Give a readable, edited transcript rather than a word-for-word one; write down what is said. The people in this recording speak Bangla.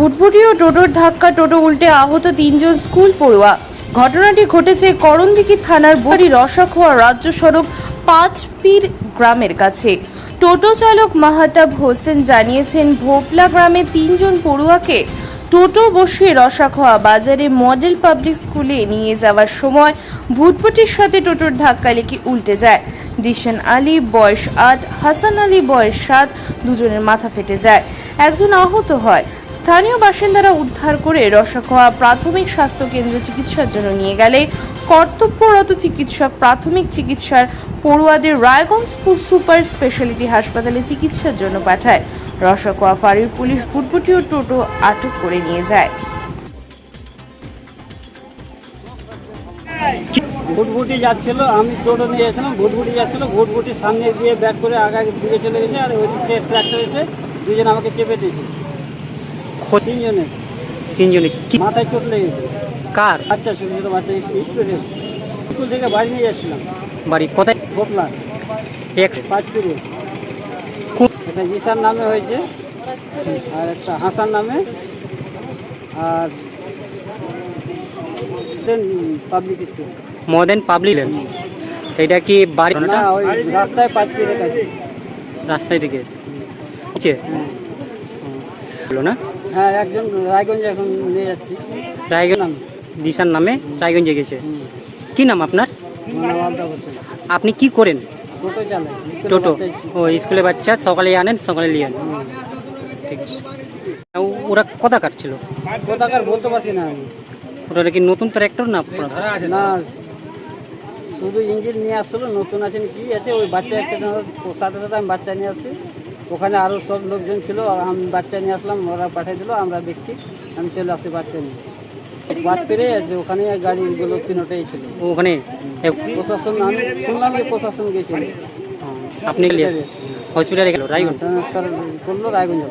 ভুটভুটি ও টোটোর ধাক্কা, টোটো উল্টে আহত 3 জন স্কুল পড়ুয়া। ঘটনাটি ঘটেছে করণদিঘি থানার বড়ি রসাখোয়া রাজ্য সড়ক 5 পীর গ্রামের কাছে। টোটো চালক মাহতাব হোসেন জানিয়েছেন, ভোপলা গ্রামে 3 জন পড়ুয়াকে টোটো বসিয়ে রসাখোয়া বাজারে মডেল পাবলিক স্কুলে নিয়ে যাওয়ার সময় ভুটভুটির সাথে টোটোর ধাক্কা লেগে উল্টে যায়। দিশান আলী বয়স 8, হাসান আলী বয়স 7, দুজনের মাথা ফেটে যায়, একজন আহত হয়। স্থানীয় বাসিন্দারা উদ্ধার করে রসাখোয়া প্রাথমিক স্বাস্থ্য কেন্দ্রে চিকিৎসার জন্য নিয়ে গেলে কর্তব্যরত চিকিৎসক প্রাথমিক চিকিৎসার পড়ুয়াদের রায়গঞ্জ সুপার স্পেশালিটি হাসপাতালে চিকিৎসার জন্য পাঠায়। রসাখোয়া ফাঁড়ির পুলিশ ভুটভুটি ও টোটো আটক করে নিয়ে যায়। ভুটভুটি যাচ্ছিল, আমি টোটো নিয়ে এসেছিলাম, ভুটভুটি যাচ্ছিল, ভুটভুটির সামনে দিয়ে ব্যাক করে আগে দিকে চলে গেছে, আর ওই দিকে ট্রাক্টর এসে দুজন আমাকে চেপে দিয়েছে। তিনজনে কি মাথায় চোট লেগেছে। কার? বাচ্চা, ছোটো ছোটো বাচ্চা, স্টুডেন্ট। স্কুল থেকে বাড়ি নিয়ে যাচ্ছিলাম। বাড়ি কোথায়? ভোপলা 5 পীরে। একটা জিসার নামে হয়েছে, আর একটা হাসান নামে, আর পাবলিক স্কুল। Modern public. এটা কি বাড়ি না, ওই রাস্তায় 5 পীরের কাছে। রাস্তায় থেকে হলো না? হ্যাঁ, একজন রায়গঞ্জে এখন নিয়ে যাচ্ছি। রায়গঞ্জ দিশার নামে রায়গঞ্জে গেছে। কি নাম আপনার? আপনি কি করেন? টোটো চালায়। টোটো। ও স্কুলে বাচ্চা সকালে আনেন, সকালে নিয়ে আনেন। ঠিক আছে। ওরা কোথাকার ছিল? কোথাকার বলতে পারছি না আমি। ওটা কি নতুন ট্র্যাক্টর না? না, শুধু ইঞ্জিন নিয়ে আসছিলো, নতুন আছে কি আছে। ওই বাচ্চা অ্যাক্সিডেন্ট সাথে সাথে আমি বাচ্চা নিয়ে আসছি। ওখানে আরও সব লোকজন ছিল, আমি বাচ্চা নিয়ে আসলাম, ওরা পাঠিয়ে দিল, আমরা দেখছি, আমি চলে আসছি বাচ্চা নিয়ে। বাদ পেরে আছে, ওখানে গাড়িগুলো তিনটাই ছিল। ওখানে প্রশাসন, আমি শুনলাম যে প্রশাসন গেছিল। আপনি হসপিটালে গেল রায়গঞ্জ? ট্রান্সফার করলো রায়গঞ্জ।